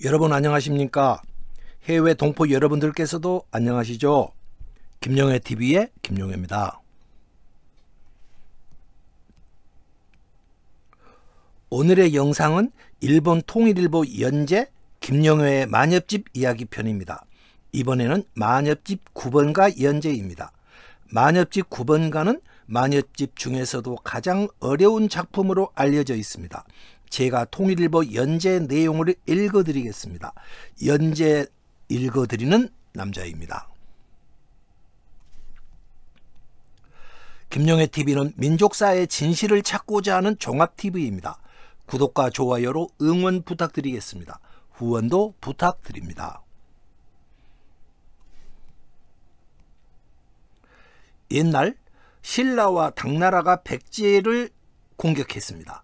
여러분 안녕하십니까? 해외 동포 여러분들께서도 안녕하시죠? 김영애 TV의 김영애입니다. 오늘의 영상은 일본 통일일보 연재 김영애의 만엽집 이야기 편입니다. 이번에는 만엽집 9번가 연재입니다. 만엽집 9번가는 만엽집 중에서도 가장 어려운 작품으로 알려져 있습니다. 제가 통일일보 연재 내용을 읽어드리겠습니다. 연재 읽어드리는 남자입니다. 김영애 TV는 민족사의 진실을 찾고자 하는 종합TV입니다. 구독과 좋아요로 응원 부탁드리겠습니다. 후원도 부탁드립니다. 옛날 신라와 당나라가 백제를 공격했습니다.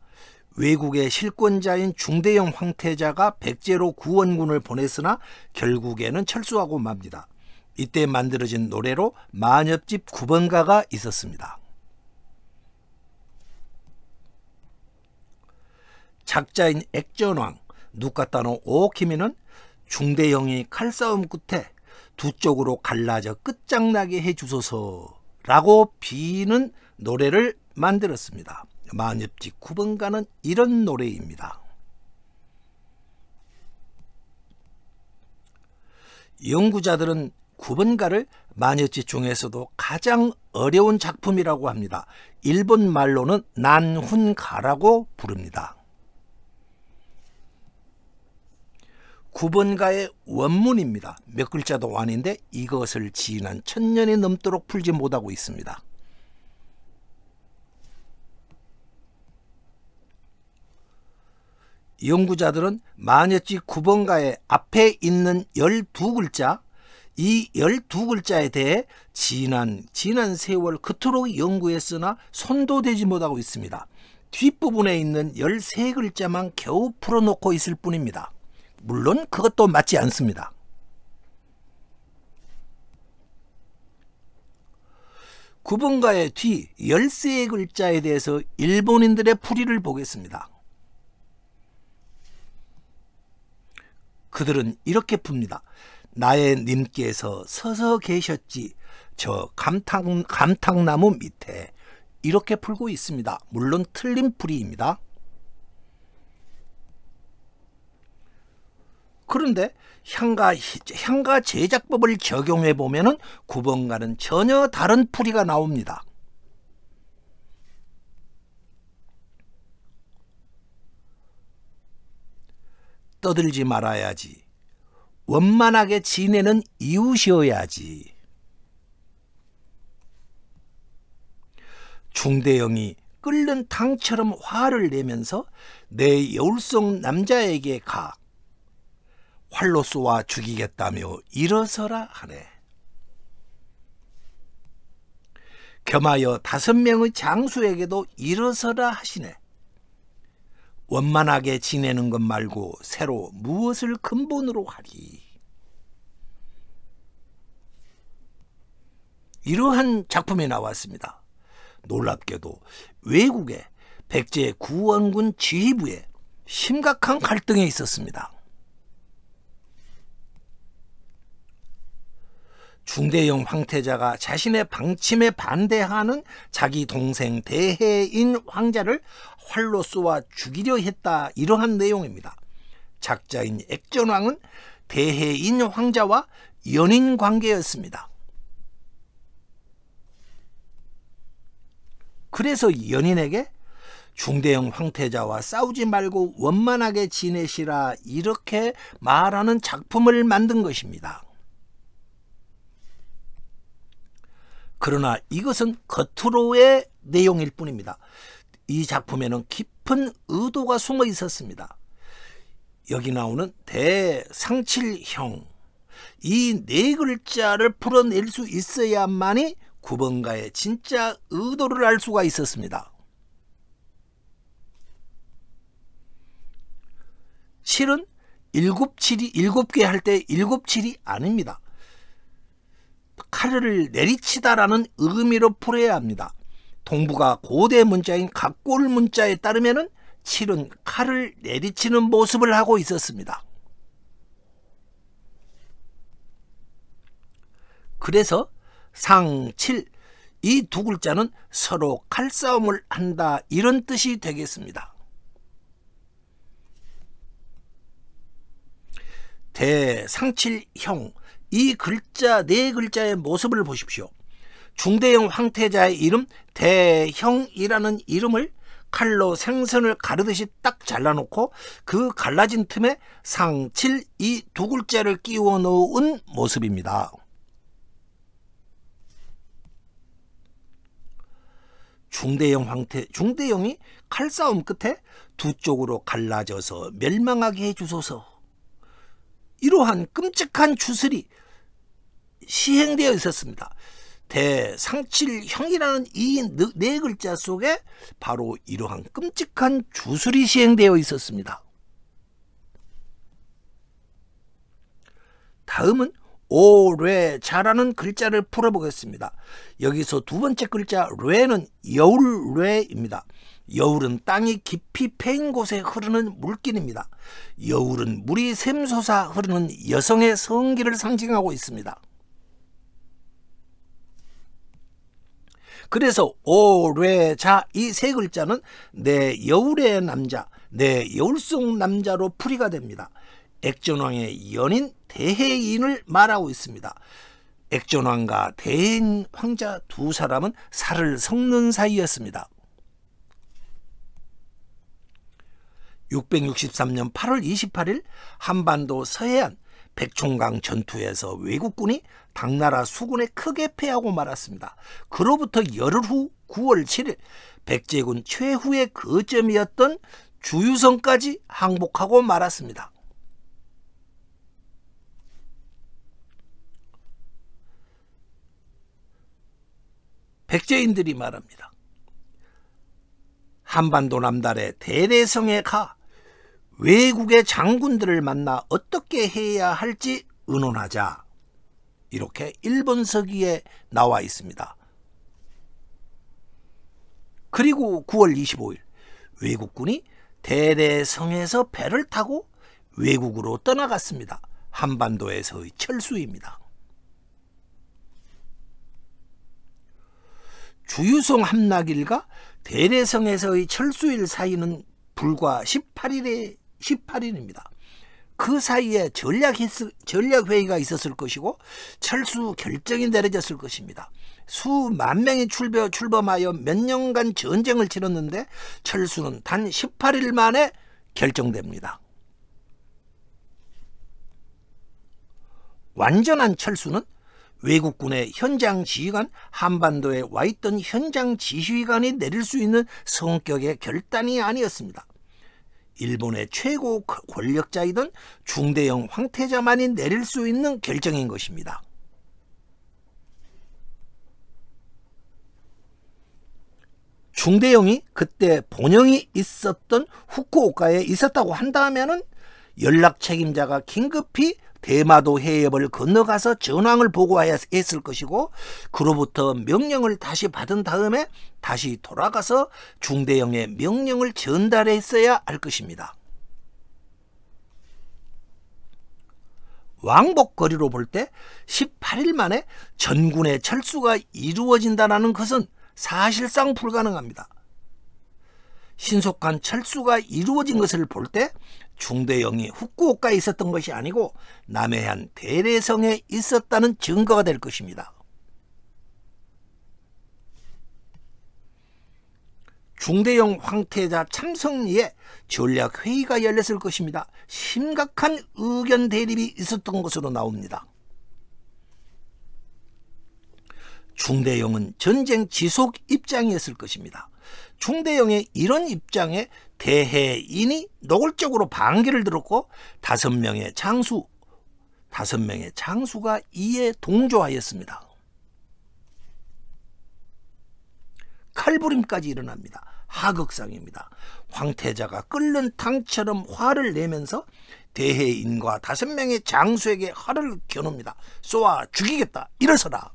외국의 실권자인 중대형 황태자가 백제로 구원군을 보냈으나 결국에는 철수하고 맙니다. 이때 만들어진 노래로 만엽집 9번가가 있었습니다. 작자인 액전왕 누카타노 오오키미는 중대형이 칼싸움 끝에 두 쪽으로 갈라져 끝장나게 해주소서라고 비는 노래를 만들었습니다. 만엽집 9번가는 이런 노래입니다. 연구자들은 9번가를 만엽집 중에서도 가장 어려운 작품이라고 합니다. 일본 말로는 난훈가라고 부릅니다. 9번가의 원문입니다. 몇 글자도 아닌데 이것을 지난 1000년이 넘도록 풀지 못하고 있습니다. 연구자들은 만엽집 9번가의 앞에 있는 12글자, 이 12글자에 대해 지난 세월 그토록 연구했으나 손도 대지 못하고 있습니다. 뒷부분에 있는 13글자만 겨우 풀어놓고 있을 뿐입니다. 물론 그것도 맞지 않습니다. 구번가의 뒤 13글자에 대해서 일본인들의 풀이를 보겠습니다. 그들은 이렇게 풉니다. 나의 님께서 서서 계셨지 저 감탕나무 밑에, 이렇게 풀고 있습니다. 물론 틀린 풀이입니다. 그런데 향가 제작법을 적용해 보면은 9번가는 전혀 다른 풀이가 나옵니다. 떠들지 말아야지. 원만하게 지내는 이웃이어야지. 중대형이 끓는 탕처럼 화를 내면서 내 여울성 남자에게 가. 활로 쏘아 죽이겠다며 일어서라 하네. 겸하여 5명의 장수에게도 일어서라 하시네. 원만하게 지내는 것 말고 새로 무엇을 근본으로 하리. 이러한 작품이 나왔습니다. 놀랍게도 외국의 백제 구원군 지휘부에 심각한 갈등이 있었습니다. 중대형 황태자가 자신의 방침에 반대하는 자기 동생 대해인 황자를 활로 쏘아 죽이려 했다, 이러한 내용입니다. 작자인 액전왕은 대해인 황자와 연인 관계였습니다. 그래서 연인에게 중대형 황태자와 싸우지 말고 원만하게 지내시라, 이렇게 말하는 작품을 만든 것입니다. 그러나 이것은 겉으로의 내용일 뿐입니다. 이 작품에는 깊은 의도가 숨어 있었습니다. 여기 나오는 대상칠형, 이 4글자를 풀어낼 수 있어야만이 9번가의 진짜 의도를 알 수가 있었습니다. 7은 7개 할 때 7칠이 아닙니다. 칼을 내리치다라는 의미로 풀어야 합니다. 동부가 고대 문자인 각골 문자에 따르면 7은 칼을 내리치는 모습을 하고 있었습니다. 그래서 상칠 이 두 글자는 서로 칼싸움을 한다 이런 뜻이 되겠습니다. 대상칠형 이 글자 네 글자의 모습을 보십시오. 중대형 황태자의 이름 대형이라는 이름을 칼로 생선을 가르듯이 딱 잘라놓고 그 갈라진 틈에 상칠 이 두 글자를 끼워 놓은 모습입니다. 중대형이 칼싸움 끝에 두 쪽으로 갈라져서 멸망하게 해주소서. 이러한 끔찍한 주술이 시행되어 있었습니다. 대상칠형이라는 이 네 글자 속에 바로 이러한 끔찍한 주술이 시행되어 있었습니다. 다음은 오뢰자라는 글자를 풀어보겠습니다. 여기서 두 번째 글자 뢰는 여울뢰입니다. 여울은 땅이 깊이 패인 곳에 흐르는 물길입니다. 여울은 물이 샘솟아 흐르는 여성의 성기를 상징하고 있습니다. 그래서 오뢰자 이 세 글자는 내 여울의 남자, 내 여울 속 남자로 풀이가 됩니다. 액전왕의 연인 대해인을 말하고 있습니다. 액전왕과 대해인 황자 두 사람은 살을 섞는 사이였습니다. 663년 8월 28일 한반도 서해안 백총강 전투에서 외국군이 당나라 수군에 크게 패하고 말았습니다. 그로부터 열흘 후 9월 7일 백제군 최후의 거점이었던 주유성까지 항복하고 말았습니다. 백제인들이 말합니다. 한반도 남달의 대대성에 가 외국의 장군들을 만나 어떻게 해야 할지 의논하자. 이렇게 일본 서기에 나와 있습니다. 그리고 9월 25일 외국군이 대대성에서 배를 타고 외국으로 떠나갔습니다. 한반도에서의 철수입니다. 주유성 함락일과 대대성에서의 철수일 사이는 불과 18일입니다. 그 사이에 전략회의가 있었을 것이고 철수 결정이 내려졌을 것입니다. 수만 명이 출범하여 몇 년간 전쟁을 치렀는데 철수는 단 18일 만에 결정됩니다. 완전한 철수는 외국군의 현장 지휘관, 한반도에 와 있던 현장 지휘관이 내릴 수 있는 성격의 결단이 아니었습니다. 일본의 최고 권력자이던 중대형 황태자만이 내릴 수 있는 결정인 것입니다. 중대형이 그때 본영이 있었던 후쿠오카에 있었다고 한다면은 연락 책임자가 긴급히 대마도 해협을 건너가서 전황을 보고해야 했을 것이고 그로부터 명령을 다시 받은 다음에 다시 돌아가서 중대형의 명령을 전달했어야 할 것입니다. 왕복거리로 볼 때 18일 만에 전군의 철수가 이루어진다는 것은 사실상 불가능합니다. 신속한 철수가 이루어진 것을 볼 때 중대형이 후쿠오카에 있었던 것이 아니고 남해안 대대성에 있었다는 증거가 될 것입니다. 중대형 황태자 참성리에 전략회의가 열렸을 것입니다. 심각한 의견 대립이 있었던 것으로 나옵니다. 중대형은 전쟁 지속 입장이었을 것입니다. 중대형의 이런 입장에 대해인이 노골적으로 반기를 들었고 5명의 장수가 이에 동조하였습니다. 칼부림까지 일어납니다. 하극상입니다. 황태자가 끓는 탕처럼 화를 내면서 대해인과 5명의 장수에게 활을 겨눕니다. 쏘아 죽이겠다. 일어서라.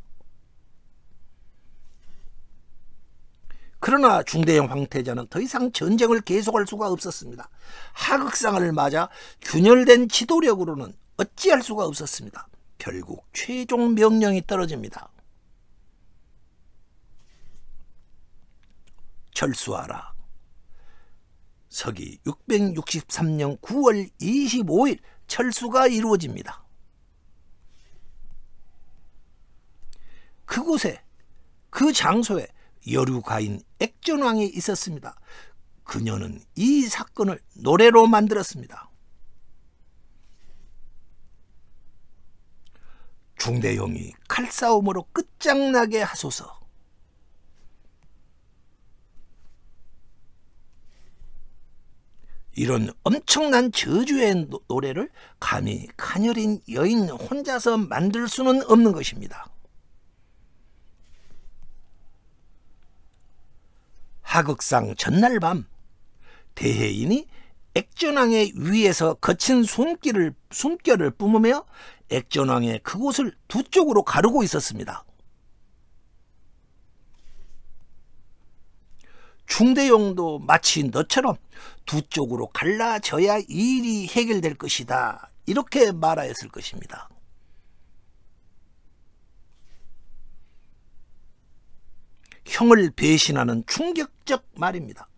그러나 중대형 황태자는 더 이상 전쟁을 계속할 수가 없었습니다. 하극상을 맞아 균열된 지도력으로는 어찌할 수가 없었습니다. 결국 최종 명령이 떨어집니다. 철수하라. 서기 663년 9월 25일 철수가 이루어집니다. 그곳에, 그 장소에 여류가인 액전왕이 있었습니다. 그녀는 이 사건을 노래로 만들었습니다. 중대형이 칼싸움으로 끝장나게 하소서. 이런 엄청난 저주의 노래를 감히 가녀린 여인 혼자서 만들 수는 없는 것입니다. 하극상 전날 밤 대해인이 액전왕의 위에서 거친 숨결을 뿜으며 액전왕의 그곳을 두 쪽으로 가르고 있었습니다. 중대용도 마치 너처럼 두 쪽으로 갈라져야 이 일이 해결될 것이다, 이렇게 말하였을 것입니다. 형을 배신하는 충격적 말입니다.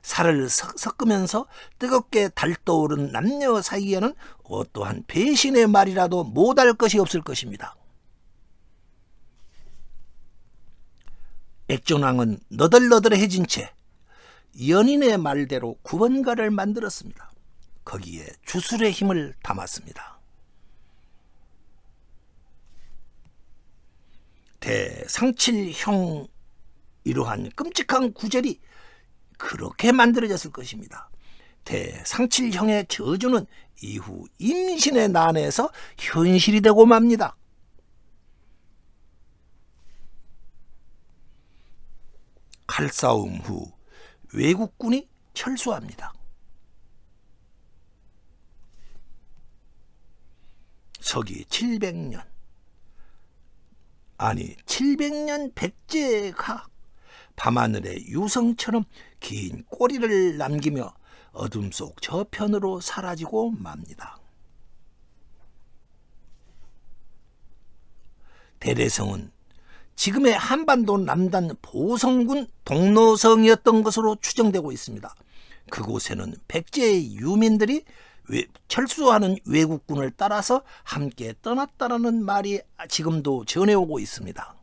살을 섞으면서 뜨겁게 달떠오른 남녀 사이에는 어떠한 배신의 말이라도 못할 것이 없을 것입니다. 액전왕은 너덜너덜해진 채 연인의 말대로 구번가를 만들었습니다. 거기에 주술의 힘을 담았습니다. 대상칠형, 이러한 끔찍한 구절이 그렇게 만들어졌을 것입니다. 대상칠형의 저주는 이후 임신의 난에서 현실이 되고 맙니다. 칼싸움 후 외국군이 철수합니다. 서기 700년, 아니 700년 백제가 밤하늘의 유성처럼 긴 꼬리를 남기며 어둠 속 저편으로 사라지고 맙니다. 대대성은 지금의 한반도 남단 보성군 동로성이었던 것으로 추정되고 있습니다. 그곳에는 백제의 유민들이 철수하는 외국군을 따라서 함께 떠났다라는 말이 지금도 전해오고 있습니다.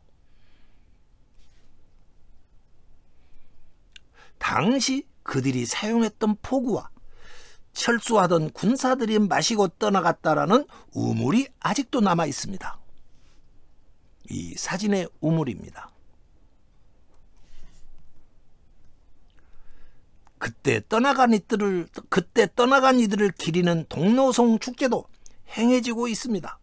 당시 그들이 사용했던 포구와 철수하던 군사들이 마시고 떠나갔다라는 우물이 아직도 남아 있습니다. 이 사진의 우물입니다. 그때 떠나간 이들을 기리는 동로성 축제도 행해지고 있습니다.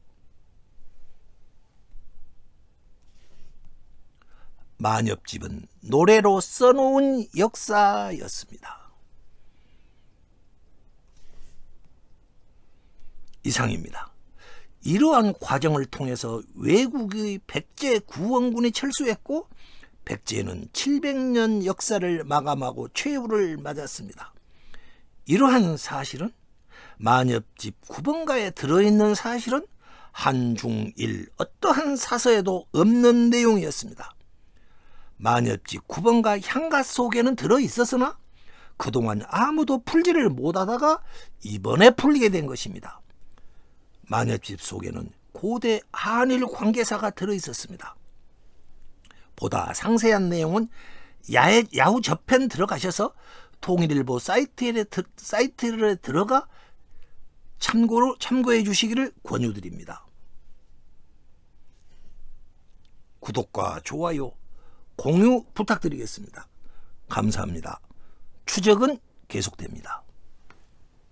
만엽집은 노래로 써놓은 역사였습니다. 이상입니다. 이러한 과정을 통해서 외국의 백제 구원군이 철수했고 백제는 700년 역사를 마감하고 최후를 맞았습니다. 이러한 사실은 만엽집 9번가에 들어있는 사실은 한중일 어떠한 사서에도 없는 내용이었습니다. 만엽집 9번가 향가 속에는 들어있었으나 그동안 아무도 풀지를 못하다가 이번에 풀리게 된 것입니다. 만엽집 속에는 고대 한일 관계사가 들어있었습니다. 보다 상세한 내용은 야후 저편 들어가셔서 통일일보 사이트에 들어가 참고해 주시기를 권유드립니다. 구독과 좋아요, 공유 부탁드리겠습니다. 감사합니다. 추적은 계속됩니다.